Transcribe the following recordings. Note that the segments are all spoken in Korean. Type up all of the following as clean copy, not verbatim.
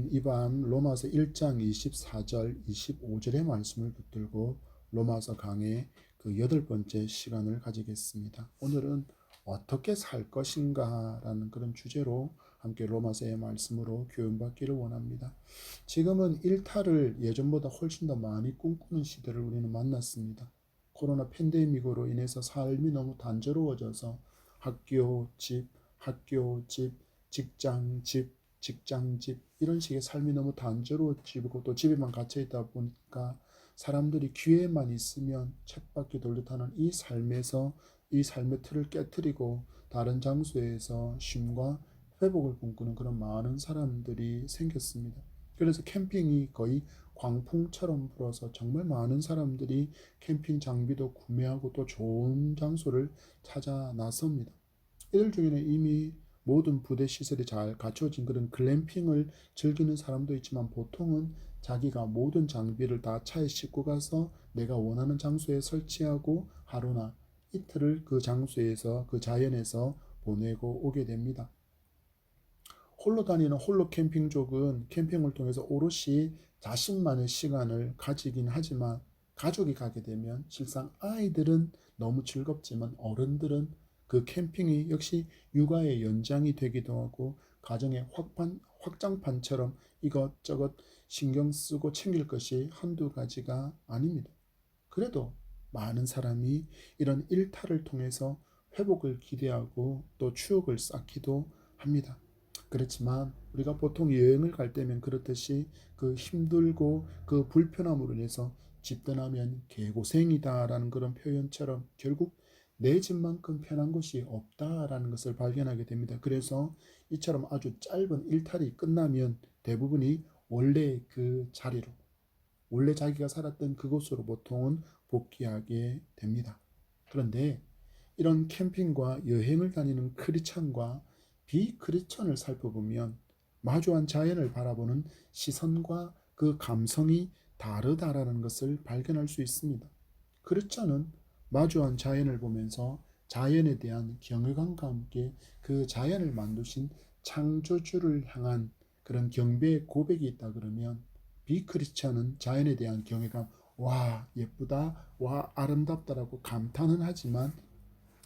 우리는 이밤 로마서 1장 24절 25절의 말씀을 붙들고 로마서 강의 그 8번째 시간을 가지겠습니다. 오늘은 어떻게 살 것인가 라는 그런 주제로 함께 로마서의 말씀으로 교훈받기를 원합니다. 지금은 일탈을 예전보다 훨씬 더 많이 꿈꾸는 시대를 우리는 만났습니다. 코로나 팬데믹으로 인해서 삶이 너무 단조로워져서 학교, 집, 학교, 집, 직장, 집, 직장, 집 이런 식의 삶이 너무 단조로워지고 또 집에만 갇혀 있다 보니까 사람들이 기회만 있으면 쳇바퀴 돌듯하는 이 삶에서 이 삶의 틀을 깨트리고 다른 장소에서 쉼과 회복을 꿈꾸는 그런 많은 사람들이 생겼습니다. 그래서 캠핑이 거의 광풍처럼 불어서 정말 많은 사람들이 캠핑 장비도 구매하고 또 좋은 장소를 찾아 나섭니다. 이들 중에는 이미 모든 부대 시설이 잘 갖춰진 그런 글램핑을 즐기는 사람도 있지만 보통은 자기가 모든 장비를 다 차에 싣고 가서 내가 원하는 장소에 설치하고 하루나 이틀을 그 장소에서 그 자연에서 보내고 오게 됩니다. 홀로 다니는 홀로 캠핑족은 캠핑을 통해서 오롯이 자신만의 시간을 가지긴 하지만 가족이 가게 되면 실상 아이들은 너무 즐겁지만 어른들은 그 캠핑이 역시 육아의 연장이 되기도 하고 가정의 확장판처럼 이것저것 신경 쓰고 챙길 것이 한두 가지가 아닙니다. 그래도 많은 사람이 이런 일탈을 통해서 회복을 기대하고 또 추억을 쌓기도 합니다. 그렇지만 우리가 보통 여행을 갈 때면 그렇듯이 그 힘들고 그 불편함으로 인해서 집 떠나면 개고생이다라는 그런 표현처럼 결국 내 집만큼 편한 곳이 없다라는 것을 발견하게 됩니다. 그래서 이처럼 아주 짧은 일탈이 끝나면 대부분이 원래 그 자리로 원래 자기가 살았던 그곳으로 보통은 복귀하게 됩니다. 그런데 이런 캠핑과 여행을 다니는 크리스천과 비크리스천을 살펴보면 마주한 자연을 바라보는 시선과 그 감성이 다르다라는 것을 발견할 수 있습니다. 크리스천은 마주한 자연을 보면서 자연에 대한 경외감과 함께 그 자연을 만드신 창조주를 향한 그런 경배의 고백이 있다 그러면 비크리스천은 자연에 대한 경외감, 와 예쁘다, 와 아름답다라고 감탄은 하지만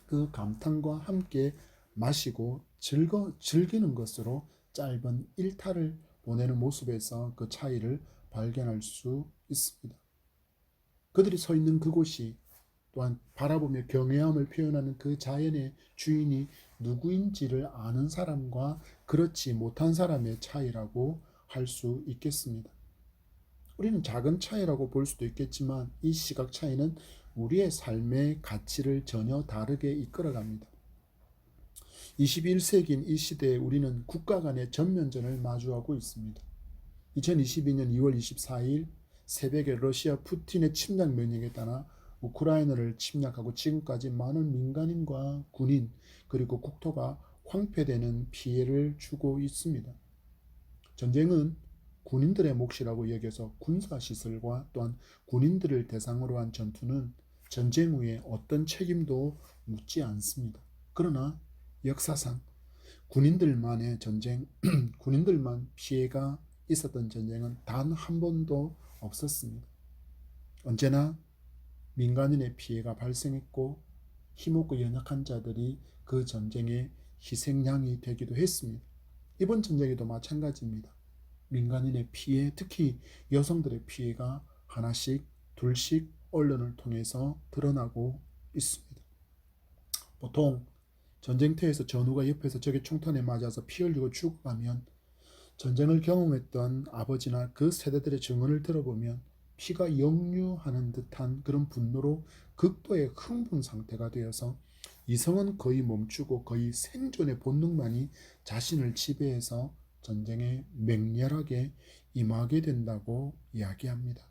그 감탄과 함께 마시고 즐기는 것으로 짧은 일탈을 보내는 모습에서 그 차이를 발견할 수 있습니다. 그들이 서 있는 그곳이 또한 바라보며 경외함을 표현하는 그 자연의 주인이 누구인지를 아는 사람과 그렇지 못한 사람의 차이라고 할 수 있겠습니다. 우리는 작은 차이라고 볼 수도 있겠지만 이 시각 차이는 우리의 삶의 가치를 전혀 다르게 이끌어갑니다. 21세기인 이 시대에 우리는 국가 간의 전면전을 마주하고 있습니다. 2022년 2월 24일 새벽에 러시아 푸틴의 침략 명령에 따라 우크라이나를 침략하고 지금까지 많은 민간인과 군인 그리고 국토가 황폐되는 피해를 주고 있습니다. 전쟁은 군인들의 몫이라고 여겨서 군사시설과 또한 군인들을 대상으로 한 전투는 전쟁 후에 어떤 책임도 묻지 않습니다. 그러나 역사상 군인들만의 전쟁, 군인들만 피해가 있었던 전쟁은 단 한 번도 없었습니다. 언제나 민간인의 피해가 발생했고 힘없고 연약한 자들이 그 전쟁의 희생양이 되기도 했습니다. 이번 전쟁에도 마찬가지입니다. 민간인의 피해, 특히 여성들의 피해가 하나씩 둘씩 언론을 통해서 드러나고 있습니다. 보통 전쟁터에서 전우가 옆에서 적의 총탄에 맞아서 피 흘리고 죽어가면 전쟁을 경험했던 아버지나 그 세대들의 증언을 들어보면 피가 역류하는 듯한 그런 분노로 극도의 흥분 상태가 되어서 이성은 거의 멈추고 거의 생존의 본능만이 자신을 지배해서 전쟁에 맹렬하게 임하게 된다고 이야기합니다.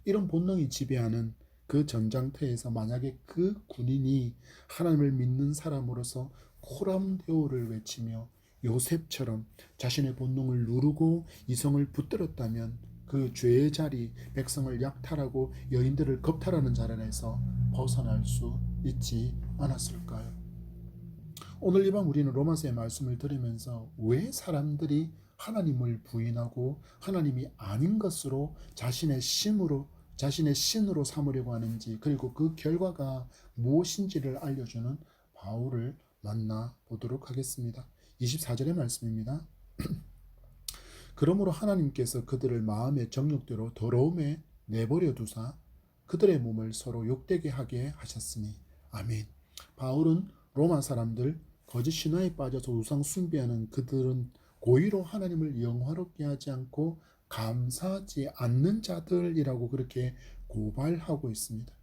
이런 본능이 지배하는 그 전장터에서 만약에 그 군인이 하나님을 믿는 사람으로서 코람데오를 외치며 요셉처럼 자신의 본능을 누르고 이성을 붙들었다면 그 죄의 자리, 백성을 약탈하고 여인들을 겁탈하는 자리에서 벗어날 수 있지 않았을까요? 오늘 이 밤 우리는 로마서의 말씀을 들으면서 왜 사람들이 하나님을 부인하고 하나님이 아닌 것으로 자신의 신으로 삼으려고 하는지, 그리고 그 결과가 무엇인지를 알려주는 바울을 만나보도록 하겠습니다. 24절의 말씀입니다. 그러므로 하나님께서 그들을 마음의 정욕대로 더러움에 내버려 두사 그들의 몸을 서로 욕되게 하게 하셨으니. 아멘. 바울은 로마 사람들, 거짓 신화에 빠져서 우상 숭배하는 그들은 고의로 하나님을 영화롭게 하지 않고 감사하지 않는 자들이라고 그렇게 고발하고 있습니다.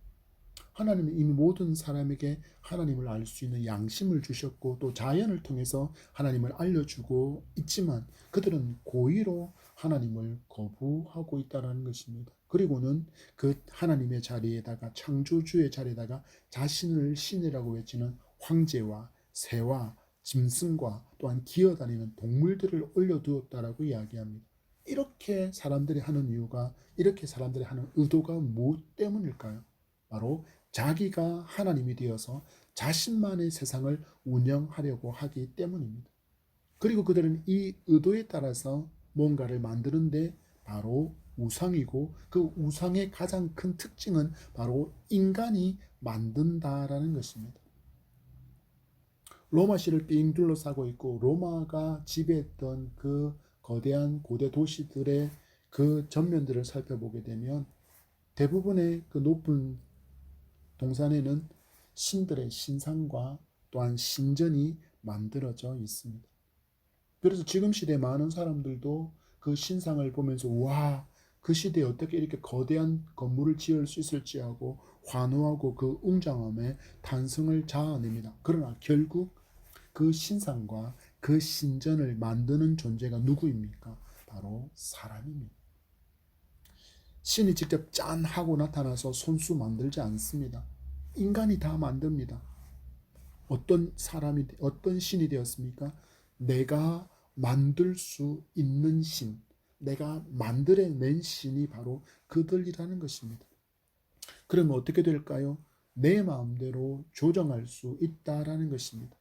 하나님은 이미 모든 사람에게 하나님을 알 수 있는 양심을 주셨고 또 자연을 통해서 하나님을 알려주고 있지만 그들은 고의로 하나님을 거부하고 있다는 것입니다. 그리고는 그 하나님의 자리에다가, 창조주의 자리에다가 자신을 신이라고 외치는 황제와 새와 짐승과 또한 기어다니는 동물들을 올려두었다라고 이야기합니다. 이렇게 사람들이 하는 이유가, 이렇게 사람들이 하는 의도가 무엇 때문일까요? 바로 자기가 하나님이 되어서 자신만의 세상을 운영하려고 하기 때문입니다. 그리고 그들은 이 의도에 따라서 뭔가를 만드는데 바로 우상이고, 그 우상의 가장 큰 특징은 바로 인간이 만든다라는 것입니다. 로마시를 삥 둘러싸고 있고 로마가 지배했던 그 거대한 고대 도시들의 그 전면들을 살펴보게 되면 대부분의 그 높은 동산에는 신들의 신상과 또한 신전이 만들어져 있습니다. 그래서 지금 시대 많은 사람들도 그 신상을 보면서 와, 그 시대에 어떻게 이렇게 거대한 건물을 지을 수 있을지 하고 환호하고 그 웅장함에 탄성을 자아냅니다. 그러나 결국 그 신상과 그 신전을 만드는 존재가 누구입니까? 바로 사람입니다. 신이 직접 짠 하고 나타나서 손수 만들지 않습니다. 인간이 다 만듭니다. 어떤 신이 되었습니까? 내가 만들 수 있는 신, 내가 만들어낸 신이 바로 그들이라는 것입니다. 그러면 어떻게 될까요? 내 마음대로 조정할 수 있다라는 것입니다.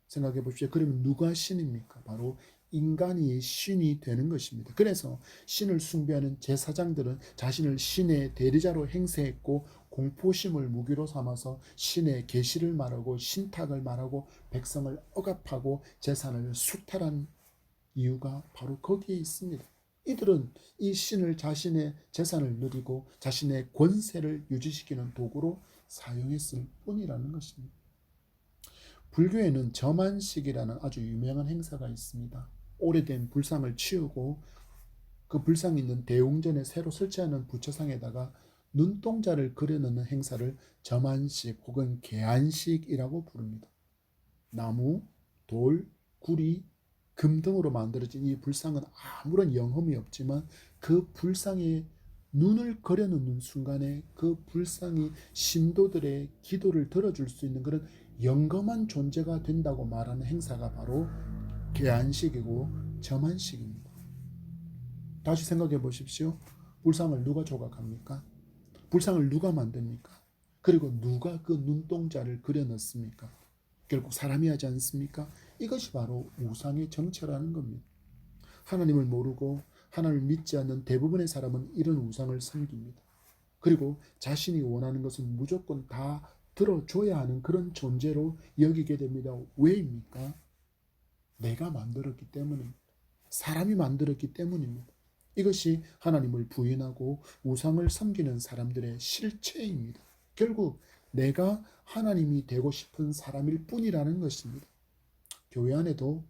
생각해 보십시오. 그러면 누가 신입니까? 바로 인간이 신이 되는 것입니다. 그래서 신을 숭배하는 제사장들은 자신을 신의 대리자로 행세했고 공포심을 무기로 삼아서 신의 계시를 말하고 신탁을 말하고 백성을 억압하고 재산을 수탈한 이유가 바로 거기에 있습니다. 이들은 이 신을 자신의 재산을 누리고 자신의 권세를 유지시키는 도구로 사용했을 뿐이라는 것입니다. 불교에는 점안식이라는 아주 유명한 행사가 있습니다. 오래된 불상을 치우고 그 불상이 있는 대웅전에 새로 설치하는 부처상에다가 눈동자를 그려넣는 행사를 점안식 혹은 개안식이라고 부릅니다. 나무, 돌, 구리, 금 등으로 만들어진 이 불상은 아무런 영험이 없지만 그 불상에 눈을 그려놓는 순간에 그 불상이 신도들의 기도를 들어줄 수 있는 그런 영검한 존재가 된다고 말하는 행사가 바로 개안식이고 점안식입니다. 다시 생각해 보십시오. 불상을 누가 조각합니까? 불상을 누가 만듭니까? 그리고 누가 그 눈동자를 그려 넣습니까? 결국 사람이 하지 않습니까? 이것이 바로 우상의 정체라는 겁니다. 하나님을 모르고 하나님을 믿지 않는 대부분의 사람은 이런 우상을 섬깁니다. 그리고 자신이 원하는 것은 무조건 다 들어줘야 하는 그런 존재로 여기게 됩니다. 왜입니까? 내가 만들었기 때문입니다. 사람이 만들었기 때문입니다. 이것이 하나님을 부인하고 우상을 섬기는 사람들의 실체입니다. 결국 내가 하나님이 되고 싶은 사람일 뿐이라는 것입니다. 교회 안에도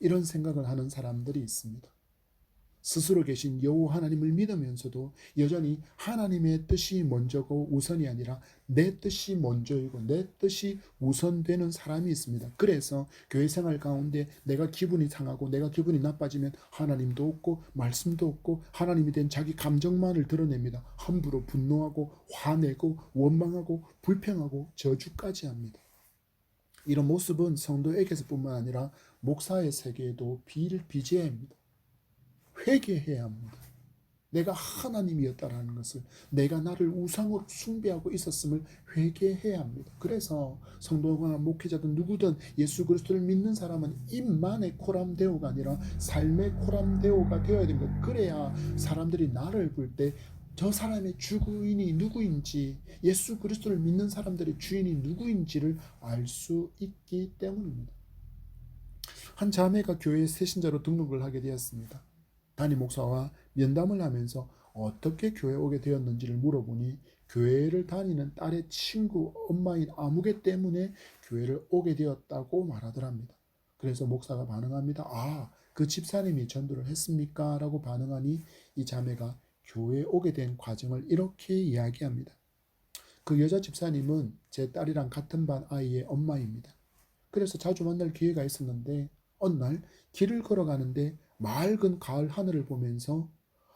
이런 생각을 하는 사람들이 있습니다. 스스로 계신 여호와 하나님을 믿으면서도 여전히 하나님의 뜻이 먼저고 우선이 아니라 내 뜻이 먼저이고 내 뜻이 우선되는 사람이 있습니다. 그래서 교회 생활 가운데 내가 기분이 상하고 내가 기분이 나빠지면 하나님도 없고 말씀도 없고 하나님이 된 자기 감정만을 드러냅니다. 함부로 분노하고 화내고 원망하고 불평하고 저주까지 합니다. 이런 모습은 성도에게서뿐만 아니라 목사의 세계에도 비일비재합니다. 회개해야 합니다. 내가 하나님이었다라는 것을, 내가 나를 우상으로 숭배하고 있었음을 회개해야 합니다. 그래서 성도가 목회자든 누구든 예수 그리스도를 믿는 사람은 입만의 코람데오가 아니라 삶의 코람데오가 되어야 됩니다. 그래야 사람들이 나를 볼 때 저 사람의 주인이 누구인지, 예수 그리스도를 믿는 사람들의 주인이 누구인지를 알 수 있기 때문입니다. 한 자매가 교회에 새신자로 등록을 하게 되었습니다. 담임 목사와 면담을 하면서 어떻게 교회에 오게 되었는지를 물어보니 교회를 다니는 딸의 친구 엄마인 아무개 때문에 교회를 오게 되었다고 말하더랍니다. 그래서 목사가 반응합니다. 아, 그 집사님이 전도를 했습니까? 라고 반응하니 이 자매가 교회에 오게 된 과정을 이렇게 이야기합니다. 그 여자 집사님은 제 딸이랑 같은 반 아이의 엄마입니다. 그래서 자주 만날 기회가 있었는데 어느 날 길을 걸어가는데 맑은 가을 하늘을 보면서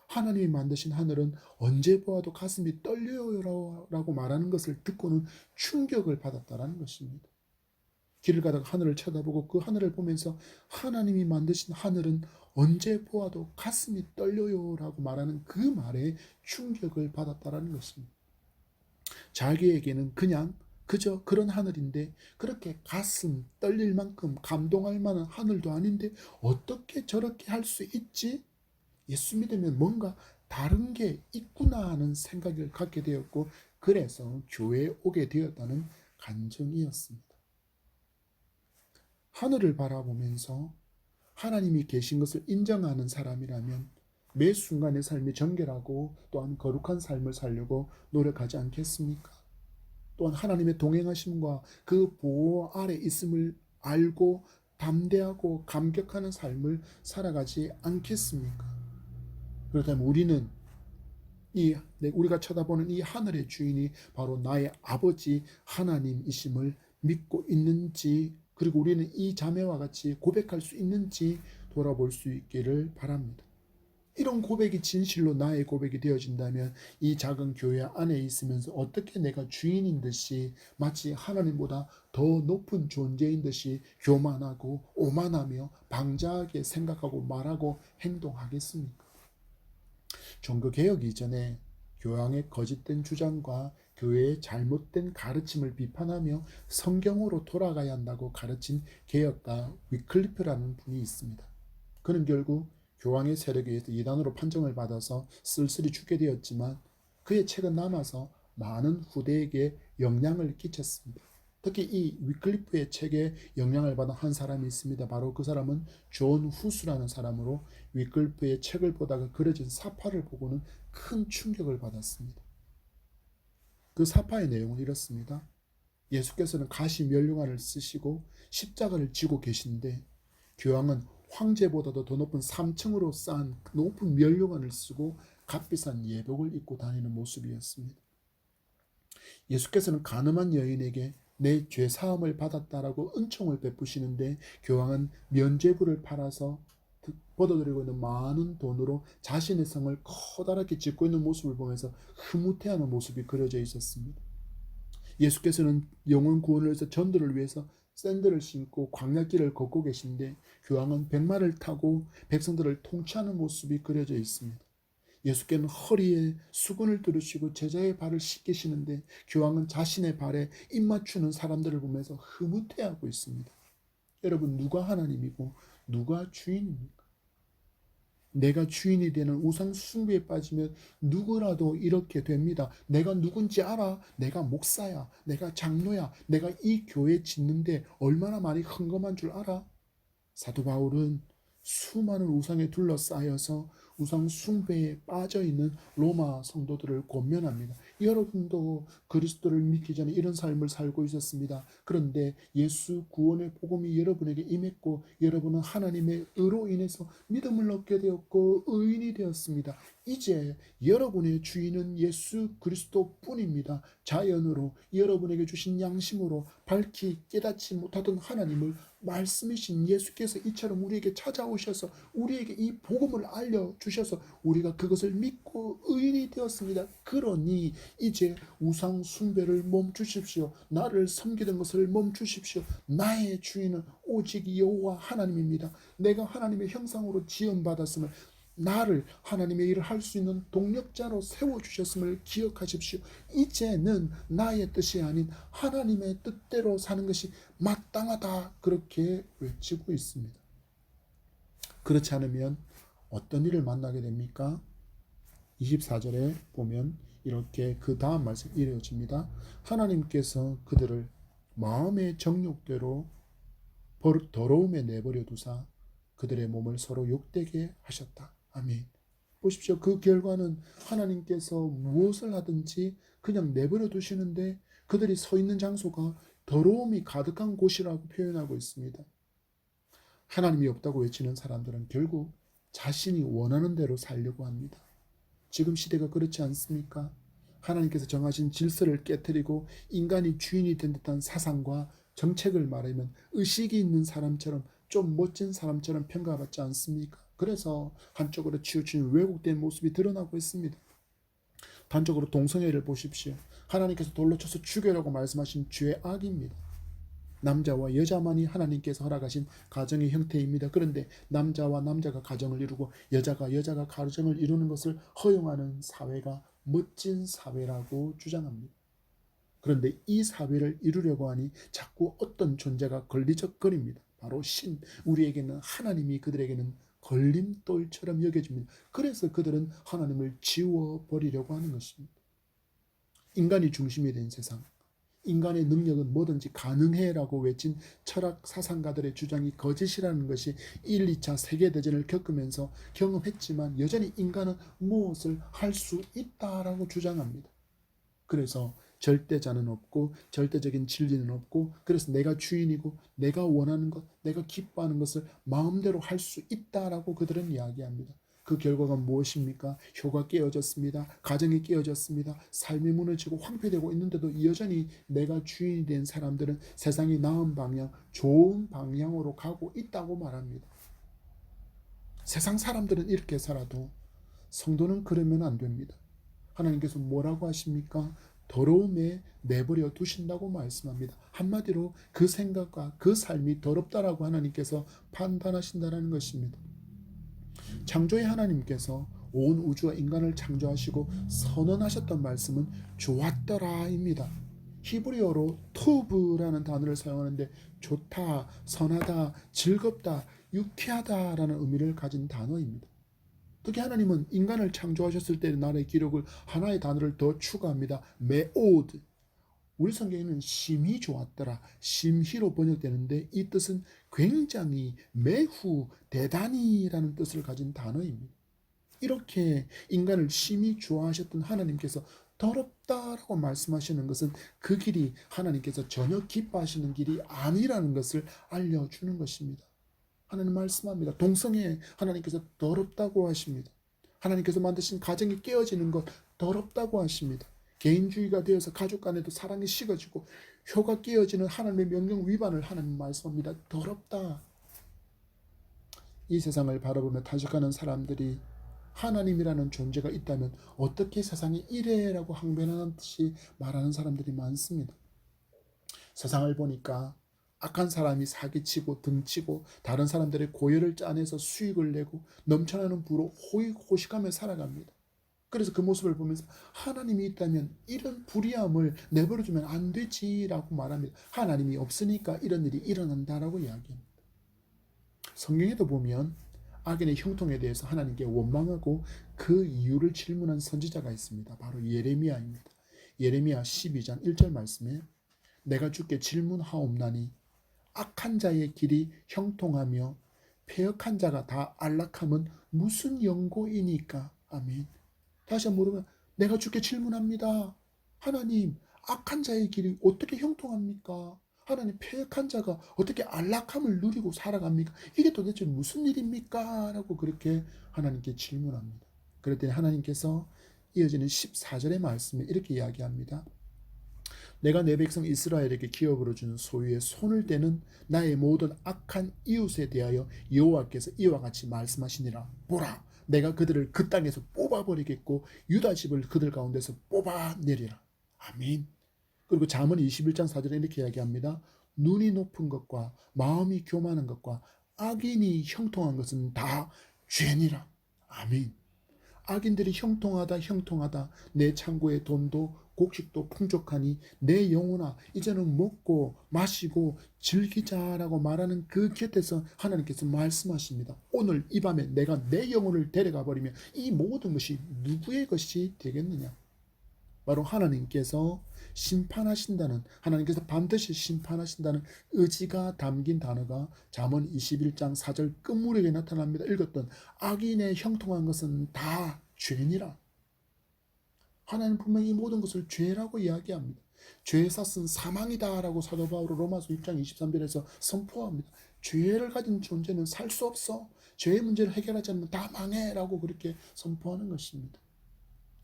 하나님이 만드신 하늘은 언제 보아도 가슴이 떨려요 라고 말하는 것을 듣고는 충격을 받았다라는 것입니다. 길을 가다가 하늘을 쳐다보고 그 하늘을 보면서 하나님이 만드신 하늘은 언제 보아도 가슴이 떨려요 라고 말하는 그 말에 충격을 받았다라는 것입니다. 자기에게는 그저 그런 하늘인데 그렇게 가슴 떨릴 만큼 감동할 만한 하늘도 아닌데 어떻게 저렇게 할 수 있지? 예수 믿으면 뭔가 다른 게 있구나 하는 생각을 갖게 되었고 그래서 교회에 오게 되었다는 간증이었습니다. 하늘을 바라보면서 하나님이 계신 것을 인정하는 사람이라면 매 순간의 삶이 정결하고 또한 거룩한 삶을 살려고 노력하지 않겠습니까? 또한 하나님의 동행하심과 그 보호 아래 있음을 알고 담대하고 감격하는 삶을 살아가지 않겠습니까? 그렇다면 우리가 쳐다보는 이 하늘의 주인이 바로 나의 아버지 하나님이심을 믿고 있는지, 그리고 우리는 이 자매와 같이 고백할 수 있는지 돌아볼 수 있기를 바랍니다. 이런 고백이 진실로 나의 고백이 되어진다면 이 작은 교회 안에 있으면서 어떻게 내가 주인인 듯이 마치 하나님보다 더 높은 존재인 듯이 교만하고 오만하며 방자하게 생각하고 말하고 행동하겠습니까? 종교개혁 이전에 교황의 거짓된 주장과 교회의 잘못된 가르침을 비판하며 성경으로 돌아가야 한다고 가르친 개혁가 위클리프라는 분이 있습니다. 그는 결국 교황의 세력에 의해서 이단으로 판정을 받아서 쓸쓸히 죽게 되었지만 그의 책은 남아서 많은 후대에게 영향을 끼쳤습니다. 특히 이 위클리프의 책에 영향을 받은 한 사람이 있습니다. 바로 그 사람은 존 후스라는 사람으로 위클리프의 책을 보다가 그려진 사파를 보고는 큰 충격을 받았습니다. 그 사파의 내용은 이렇습니다. 예수께서는 가시 면류관을 쓰시고 십자가를 지고 계신데 교황은 황제보다도 더 높은 3층으로 쌓은 높은 면류관을 쓰고 값비싼 예복을 입고 다니는 모습이었습니다. 예수께서는 가늠한 여인에게 내 죄 사함을 받았다라고 은총을 베푸시는데 교황은 면죄부를 팔아서 벌어들이고 있는 많은 돈으로 자신의 성을 커다랗게 짓고 있는 모습을 보면서 흐뭇해하는 모습이 그려져 있었습니다. 예수께서는 영혼 구원을 위해서 전도를 위해서 샌들을 신고 광야길을 걷고 계신데 교황은 백마를 타고 백성들을 통치하는 모습이 그려져 있습니다. 예수께는 허리에 수건을 두르시고 제자의 발을 씻기시는데 교황은 자신의 발에 입 맞추는 사람들을 보면서 흐뭇해하고 있습니다. 여러분, 누가 하나님이고 누가 주인입니까? 내가 주인이 되는 우상 숭배에 빠지면 누구라도 이렇게 됩니다. 내가 누군지 알아? 내가 목사야, 내가 장로야, 내가 이 교회 짓는데 얼마나 많이 헌금한 줄 알아? 사도 바울은 수많은 우상에 둘러싸여서 우상 숭배에 빠져있는 로마 성도들을 권면합니다. 여러분도 그리스도를 믿기 전에 이런 삶을 살고 있었습니다. 그런데 예수 구원의 복음이 여러분에게 임했고 여러분은 하나님의 의로 인해서 믿음을 얻게 되었고 의인이 되었습니다. 이제 여러분의 주인은 예수 그리스도뿐입니다. 자연으로 여러분에게 주신 양심으로 밝히 깨닫지 못하던 하나님을 말씀이신 예수께서 이처럼 우리에게 찾아오셔서 우리에게 이 복음을 알려주셔서 우리가 그것을 믿고 의인이 되었습니다. 그러니 이제 우상 숭배를 멈추십시오. 나를 섬기던 것을 멈추십시오. 나의 주인은 오직 여호와 하나님입니다. 내가 하나님의 형상으로 지음받았음을 나를 하나님의 일을 할 수 있는 동력자로 세워주셨음을 기억하십시오. 이제는 나의 뜻이 아닌 하나님의 뜻대로 사는 것이 마땅하다, 그렇게 외치고 있습니다. 그렇지 않으면 어떤 일을 만나게 됩니까? 24절에 보면 이렇게 그 다음 말씀 이루어집니다. 하나님께서 그들을 마음의 정욕대로 더러움에 내버려 두사 그들의 몸을 서로 욕되게 하셨다. 아멘. 보십시오. 그 결과는 하나님께서 무엇을 하든지 그냥 내버려 두시는데 그들이 서 있는 장소가 더러움이 가득한 곳이라고 표현하고 있습니다. 하나님이 없다고 외치는 사람들은 결국 자신이 원하는 대로 살려고 합니다. 지금 시대가 그렇지 않습니까? 하나님께서 정하신 질서를 깨뜨리고 인간이 주인이 된 듯한 사상과 정책을 말하면 의식이 있는 사람처럼, 좀 멋진 사람처럼 평가받지 않습니까? 그래서 한쪽으로 치우친 왜곡된 모습이 드러나고 있습니다. 단적으로 동성애를 보십시오. 하나님께서 돌로 쳐서 죽여라고 말씀하신 죄의 악입니다. 남자와 여자만이 하나님께서 허락하신 가정의 형태입니다. 그런데 남자와 남자가 가정을 이루고 여자가 가정을 이루는 것을 허용하는 사회가 멋진 사회라고 주장합니다. 그런데 이 사회를 이루려고 하니 자꾸 어떤 존재가 걸리적거립니다. 바로 신, 우리에게는 하나님이 그들에게는 걸림돌처럼 여겨집니다. 그래서 그들은 하나님을 지워버리려고 하는 것입니다. 인간이 중심이 된 세상, 인간의 능력은 뭐든지 가능해라고 외친 철학 사상가들의 주장이 거짓이라는 것이 1, 2차 세계대전을 겪으면서 경험했지만 여전히 인간은 무엇을 할 수 있다라고 주장합니다. 그래서 절대자는 없고 절대적인 진리는 없고, 그래서 내가 주인이고 내가 원하는 것, 내가 기뻐하는 것을 마음대로 할 수 있다라고 그들은 이야기합니다. 그 결과가 무엇입니까? 효가 깨어졌습니다. 가정이 깨어졌습니다. 삶이 무너지고 황폐되고 있는데도 여전히 내가 주인이 된 사람들은 세상이 나은 방향, 좋은 방향으로 가고 있다고 말합니다. 세상 사람들은 이렇게 살아도 성도는 그러면 안 됩니다. 하나님께서 뭐라고 하십니까? 더러움에 내버려 두신다고 말씀합니다. 한마디로 그 생각과 그 삶이 더럽다라고 하나님께서 판단하신다는 것입니다. 창조의 하나님께서 온 우주와 인간을 창조하시고 선언하셨던 말씀은 좋았더라입니다. 히브리어로 토브라는 단어를 사용하는데 좋다, 선하다, 즐겁다, 유쾌하다라는 의미를 가진 단어입니다. 특히 하나님은 인간을 창조하셨을 때 나라의 기록을 하나의 단어를 더 추가합니다. 메오드. 우리 성경에는 심히 좋았더라, 심히로 번역되는데 이 뜻은 굉장히, 매우, 대단히라는 뜻을 가진 단어입니다. 이렇게 인간을 심히 좋아하셨던 하나님께서 더럽다라고 말씀하시는 것은 그 길이 하나님께서 전혀 기뻐하시는 길이 아니라는 것을 알려주는 것입니다. 하나님 말씀합니다. 동성애 하나님께서 더럽다고 하십니다. 하나님께서 만드신 가정이 깨어지는 것 더럽다고 하십니다. 개인주의가 되어서 가족 간에도 사랑이 식어지고 효가 깨어지는 하나님의 명령 위반을 하나님 말씀합니다. 더럽다. 이 세상을 바라보며 탄식하는 사람들이 하나님이라는 존재가 있다면 어떻게 세상이 이래라고 항변하는 듯이 말하는 사람들이 많습니다. 세상을 보니까 악한 사람이 사기치고 등치고 다른 사람들의 고열을 짜내서 수익을 내고 넘쳐나는 부로 호의호식하며 살아갑니다. 그래서 그 모습을 보면서 하나님이 있다면 이런 불의함을 내버려두면 안 되지라고 말합니다. 하나님이 없으니까 이런 일이 일어난다라고 이야기합니다. 성경에도 보면 악인의 형통에 대해서 하나님께 원망하고 그 이유를 질문한 선지자가 있습니다. 바로 예레미야입니다. 예레미야 12장 1절 말씀에 내가 주께 질문하옵나니 악한 자의 길이 형통하며 패역한 자가 다 안락함은 무슨 연고이니까. 아멘. 다시 한번 물으면 내가 주께 질문합니다. 하나님, 악한 자의 길이 어떻게 형통합니까? 하나님, 패역한 자가 어떻게 안락함을 누리고 살아갑니까? 이게 도대체 무슨 일입니까? 라고 그렇게 하나님께 질문합니다. 그랬더니 하나님께서 이어지는 14절의 말씀에 이렇게 이야기합니다. 내가 내 백성 이스라엘에게 기업으로 준 소유의 손을 떼는 나의 모든 악한 이웃에 대하여 여호와께서 이와 같이 말씀하시니라. 보라, 내가 그들을 그 땅에서 뽑아버리겠고 유다 집을 그들 가운데서 뽑아내리라. 아멘. 그리고 잠언 21장 4절에 이렇게 이야기합니다. 눈이 높은 것과 마음이 교만한 것과 악인이 형통한 것은 다 죄니라. 아멘. 악인들이 형통하다 형통하다 내 창고에 돈도 곡식도 풍족하니 내 영혼아 이제는 먹고 마시고 즐기자라고 말하는 그 곁에서 하나님께서 말씀하십니다. 오늘 이 밤에 내가 내 영혼을 데려가 버리면 이 모든 것이 누구의 것이 되겠느냐? 바로 하나님께서 심판하신다는, 하나님께서 반드시 심판하신다는 의지가 담긴 단어가 잠언 21장 4절 끝무렵에 나타납니다. 읽었던 악인의 형통한 것은 다 죄니라. 하나님 분명히 이 모든 것을 죄라고 이야기합니다. 죄의 삭은 사망이다라고 사도 바울은 로마서 6장 23절에서 선포합니다. 죄를 가진 존재는 살 수 없어. 죄의 문제를 해결하지 않으면 다 망해라고 그렇게 선포하는 것입니다.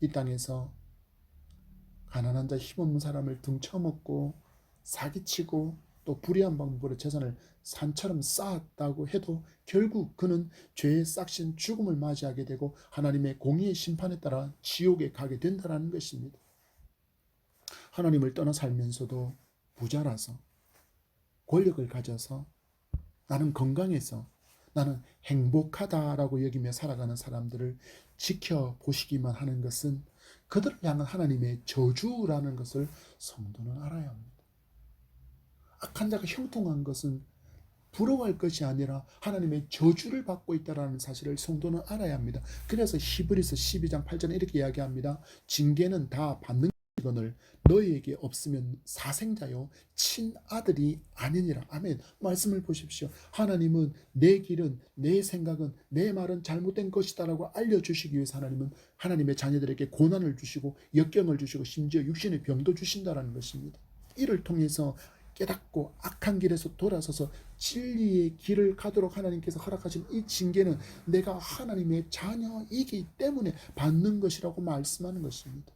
이 땅에서 가난한 자 힘없는 사람을 등쳐먹고 사기치고 또 불의한 방법으로 재산을 산처럼 쌓았다고 해도 결국 그는 죄의 싹신 죽음을 맞이하게 되고 하나님의 공의의 심판에 따라 지옥에 가게 된다는 것입니다. 하나님을 떠나 살면서도 부자라서 권력을 가져서 나는 건강해서 나는 행복하다라고 여기며 살아가는 사람들을 지켜보시기만 하는 것은 그들을 향한 하나님의 저주라는 것을 성도는 알아야 합니다. 악한 자가 형통한 것은 부러워할 것이 아니라 하나님의 저주를 받고 있다는 사실을 성도는 알아야 합니다. 그래서 히브리서 12장 8절에 이렇게 이야기합니다. 징계는 다 받는 이거늘 너희에게 없으면 사생자요 친아들이 아니니라. 아멘. 말씀을 보십시오. 하나님은 내 길은 내 생각은 내 말은 잘못된 것이다라고 알려주시기 위해서 하나님은 하나님의 자녀들에게 고난을 주시고 역경을 주시고 심지어 육신의 병도 주신다라는 것입니다. 이를 통해서 깨닫고 악한 길에서 돌아서서 진리의 길을 가도록 하나님께서 허락하신 이 징계는 내가 하나님의 자녀이기 때문에 받는 것이라고 말씀하는 것입니다.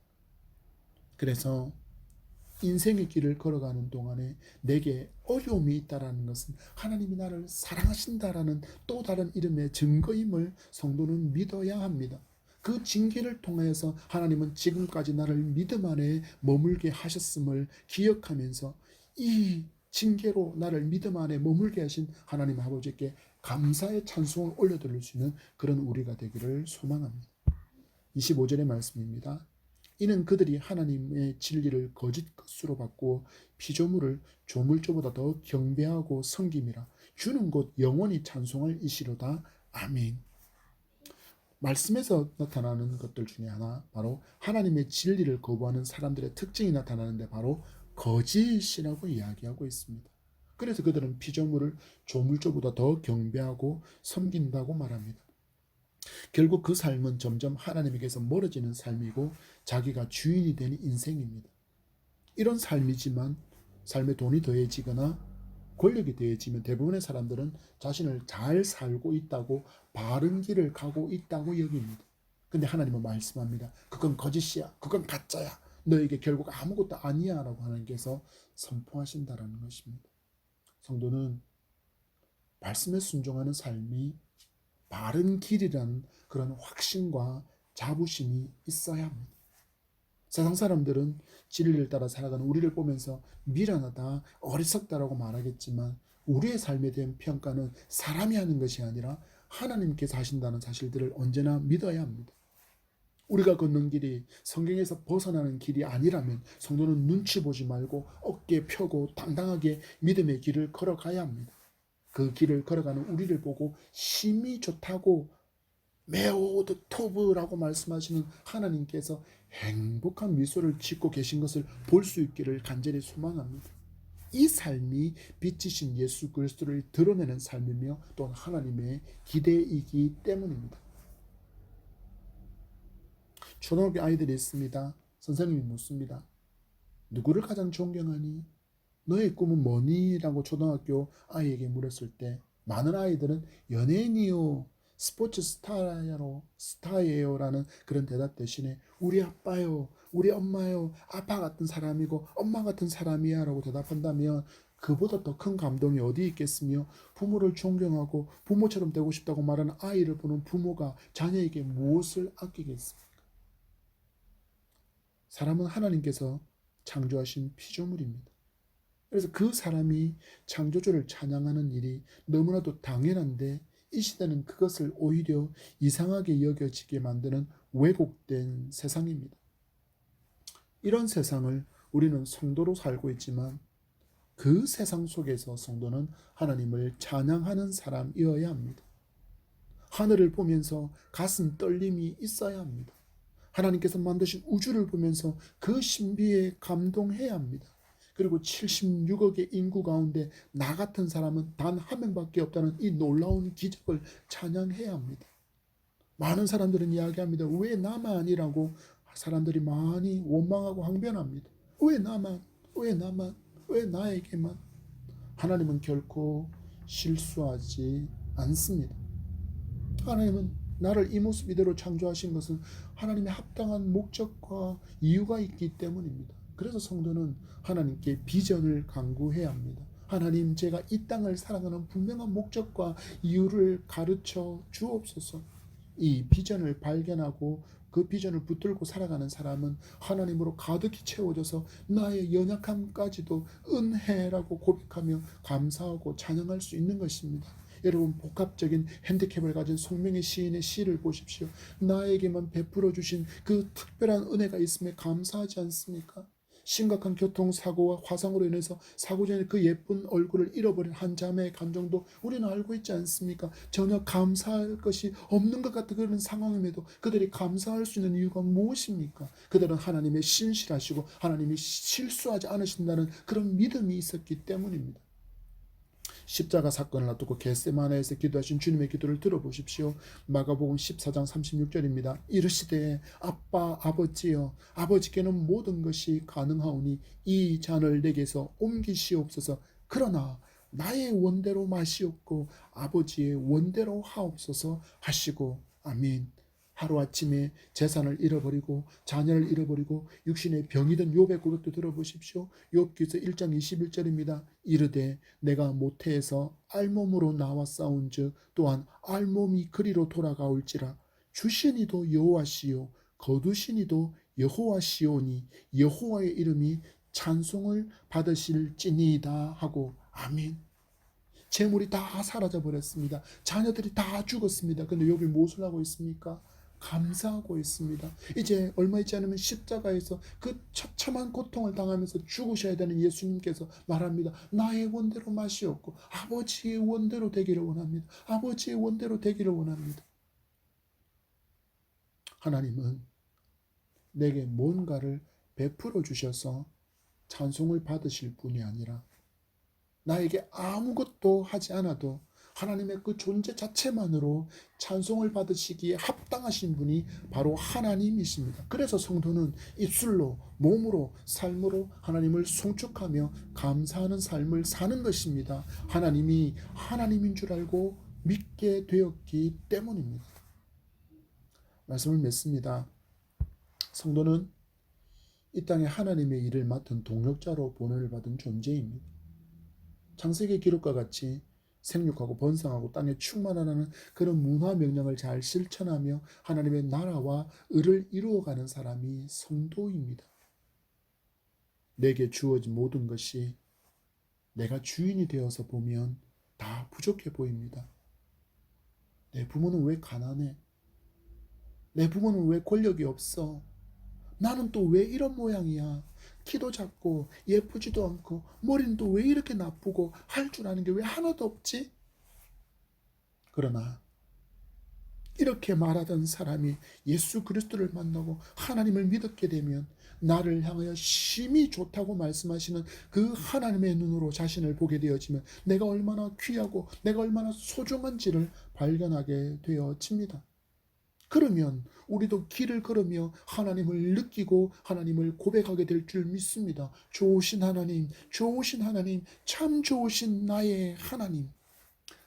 그래서 인생의 길을 걸어가는 동안에 내게 어려움이 있다는 것은 하나님이 나를 사랑하신다라는 또 다른 이름의 증거임을 성도는 믿어야 합니다. 그 징계를 통해서 하나님은 지금까지 나를 믿음 안에 머물게 하셨음을 기억하면서 이 징계로 나를 믿음 안에 머물게 하신 하나님 아버지께 감사의 찬송을 올려드릴 수 있는 그런 우리가 되기를 소망합니다. 25절의 말씀입니다. 이는 그들이 하나님의 진리를 거짓 것으로 바꾸어 피조물을 조물조보다 더 경배하고 섬김이라. 주는 곧 영원히 찬송할 이시로다. 아멘. 말씀에서 나타나는 것들 중에 하나, 바로 하나님의 진리를 거부하는 사람들의 특징이 나타나는데 바로 거짓이라고 이야기하고 있습니다. 그래서 그들은 피조물을 조물조보다 더 경배하고 섬긴다고 말합니다. 결국 그 삶은 점점 하나님에게서 멀어지는 삶이고 자기가 주인이 되는 인생입니다. 이런 삶이지만 삶에 돈이 더해지거나 권력이 더해지면 대부분의 사람들은 자신을 잘 살고 있다고 바른 길을 가고 있다고 여깁니다. 근데 하나님은 말씀합니다. 그건 거짓이야. 그건 가짜야. 너에게 결국 아무것도 아니야 라고 하나님께서 선포하신다라는 것입니다. 성도는 말씀에 순종하는 삶이 바른 길이라는 그런 확신과 자부심이 있어야 합니다. 세상 사람들은 진리를 따라 살아가는 우리를 보면서 미련하다, 어리석다라고 말하겠지만 우리의 삶에 대한 평가는 사람이 하는 것이 아니라 하나님께서 하신다는 사실들을 언제나 믿어야 합니다. 우리가 걷는 길이 성경에서 벗어나는 길이 아니라면 성도는 눈치 보지 말고 어깨 펴고 당당하게 믿음의 길을 걸어가야 합니다. 그 길을 걸어가는 우리를 보고 심히 좋다고 메오드 토브라고 말씀하시는 하나님께서 행복한 미소를 짓고 계신 것을 볼 수 있기를 간절히 소망합니다. 이 삶이 빛이신 예수 그리스도를 드러내는 삶이며 또한 하나님의 기대이기 때문입니다. 초등학교 아이들이 있습니다. 선생님이 묻습니다. 누구를 가장 존경하니? 너의 꿈은 뭐니? 라고 초등학교 아이에게 물었을 때 많은 아이들은 연예인이요, 스포츠 스타예요 라는 그런 대답 대신에 우리 아빠요, 우리 엄마요, 아빠 같은 사람이고 엄마 같은 사람이야 라고 대답한다면 그보다 더 큰 감동이 어디 있겠으며, 부모를 존경하고 부모처럼 되고 싶다고 말하는 아이를 보는 부모가 자녀에게 무엇을 아끼겠습니까? 사람은 하나님께서 창조하신 피조물입니다. 그래서 그 사람이 창조주를 찬양하는 일이 너무나도 당연한데 이 시대는 그것을 오히려 이상하게 여겨지게 만드는 왜곡된 세상입니다. 이런 세상을 우리는 성도로 살고 있지만 그 세상 속에서 성도는 하나님을 찬양하는 사람이어야 합니다. 하늘을 보면서 가슴 떨림이 있어야 합니다. 하나님께서 만드신 우주를 보면서 그 신비에 감동해야 합니다. 그리고 76억의 인구 가운데 나 같은 사람은 단 한 명밖에 없다는 이 놀라운 기적을 찬양해야 합니다. 많은 사람들은 이야기합니다. 왜 나만이라고 사람들이 많이 원망하고 항변합니다. 왜 나만? 왜 나만? 왜 나에게만? 하나님은 결코 실수하지 않습니다. 하나님은 나를 이 모습 이대로 창조하신 것은 하나님의 합당한 목적과 이유가 있기 때문입니다. 그래서 성도는 하나님께 비전을 간구해야 합니다. 하나님, 제가 이 땅을 살아가는 분명한 목적과 이유를 가르쳐 주옵소서. 이 비전을 발견하고 그 비전을 붙들고 살아가는 사람은 하나님으로 가득히 채워져서 나의 연약함까지도 은혜라고 고백하며 감사하고 찬양할 수 있는 것입니다. 여러분, 복합적인 핸디캡을 가진 송명의 시인의 시를 보십시오. 나에게만 베풀어 주신 그 특별한 은혜가 있음에 감사하지 않습니까? 심각한 교통사고와 화상으로 인해서 사고 전에 그 예쁜 얼굴을 잃어버린 한 자매의 감정도 우리는 알고 있지 않습니까? 전혀 감사할 것이 없는 것 같은 그런 상황임에도 그들이 감사할 수 있는 이유가 무엇입니까? 그들은 하나님의 신실하시고 하나님이 실수하지 않으신다는 그런 믿음이 있었기 때문입니다. 십자가 사건을 앞두고 겟세마네에서 기도하신 주님의 기도를 들어보십시오. 마가복음 14장 36절입니다. 이르시되 아빠 아버지여, 아버지께는 모든 것이 가능하오니 이 잔을 내게서 옮기시옵소서. 그러나 나의 원대로 마시옵고 아버지의 원대로 하옵소서 하시고. 아멘. 하루아침에 재산을 잃어버리고 자녀를 잃어버리고 육신의 병이 든 욥의 고백도 들어보십시오. 욥기서 1장 21절입니다. 이르되 내가 모태에서 알몸으로 나와 싸운즉 또한 알몸이 그리로 돌아가올지라. 주시니도 여호와시요 거두시니도 여호와시오니 여호와의 이름이 찬송을 받으실지니이다 하고. 아멘. 재물이 다 사라져 버렸습니다. 자녀들이 다 죽었습니다. 근데 욥이 무엇을 하고 있습니까? 감사하고 있습니다. 이제 얼마 있지 않으면 십자가에서 그 처참한 고통을 당하면서 죽으셔야 되는 예수님께서 말합니다. 나의 원대로 마시옵고 아버지의 원대로 되기를 원합니다. 아버지의 원대로 되기를 원합니다. 하나님은 내게 뭔가를 베풀어 주셔서 찬송을 받으실 분이 아니라 나에게 아무것도 하지 않아도 하나님의 그 존재 자체만으로 찬송을 받으시기에 합당하신 분이 바로 하나님이십니다. 그래서 성도는 입술로, 몸으로, 삶으로 하나님을 송축하며 감사하는 삶을 사는 것입니다. 하나님이 하나님인 줄 알고 믿게 되었기 때문입니다. 말씀을 맺습니다. 성도는 이 땅에 하나님의 일을 맡은 동력자로 본을 받은 존재입니다. 창세기 기록과 같이 생육하고 번성하고 땅에 충만하라는 그런 문화 명령을 잘 실천하며 하나님의 나라와 의를 이루어가는 사람이 성도입니다. 내게 주어진 모든 것이 내가 주인이 되어서 보면 다 부족해 보입니다. 내 부모는 왜 가난해? 내 부모는 왜 권력이 없어? 나는 또 왜 이런 모양이야? 키도 작고 예쁘지도 않고 머리는 또 왜 이렇게 나쁘고 할 줄 아는 게 왜 하나도 없지? 그러나 이렇게 말하던 사람이 예수 그리스도를 만나고 하나님을 믿었게 되면 나를 향하여 심히 좋다고 말씀하시는 그 하나님의 눈으로 자신을 보게 되어지면 내가 얼마나 귀하고 내가 얼마나 소중한지를 발견하게 되어집니다. 그러면 우리도 길을 걸으며 하나님을 느끼고 하나님을 고백하게 될 줄 믿습니다. 좋으신 하나님, 좋으신 하나님, 참 좋으신 나의 하나님.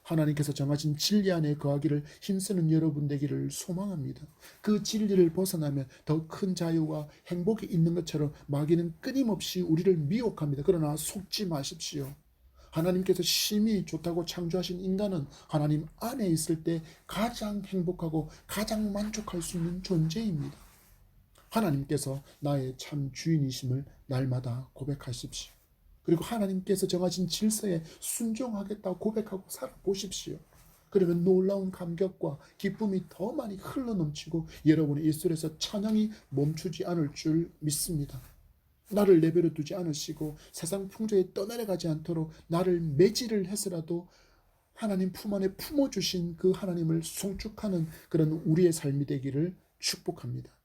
하나님께서 정하신 진리 안에 거하기를 힘쓰는 여러분 되기를 소망합니다. 그 진리를 벗어나면 더 큰 자유와 행복이 있는 것처럼 마귀는 끊임없이 우리를 미혹합니다. 그러나 속지 마십시오. 하나님께서 심히 좋다고 창조하신 인간은 하나님 안에 있을 때 가장 행복하고 가장 만족할 수 있는 존재입니다. 하나님께서 나의 참 주인이심을 날마다 고백하십시오. 그리고 하나님께서 정하신 질서에 순종하겠다고 고백하고 살아보십시오. 그러면 놀라운 감격과 기쁨이 더 많이 흘러넘치고 여러분의 입술에서 찬양이 멈추지 않을 줄 믿습니다. 나를 내버려 두지 않으시고 세상 풍조에 떠내려가지 않도록 나를 매질을 해서라도 하나님 품 안에 품어주신 그 하나님을 송축하는 그런 우리의 삶이 되기를 축복합니다.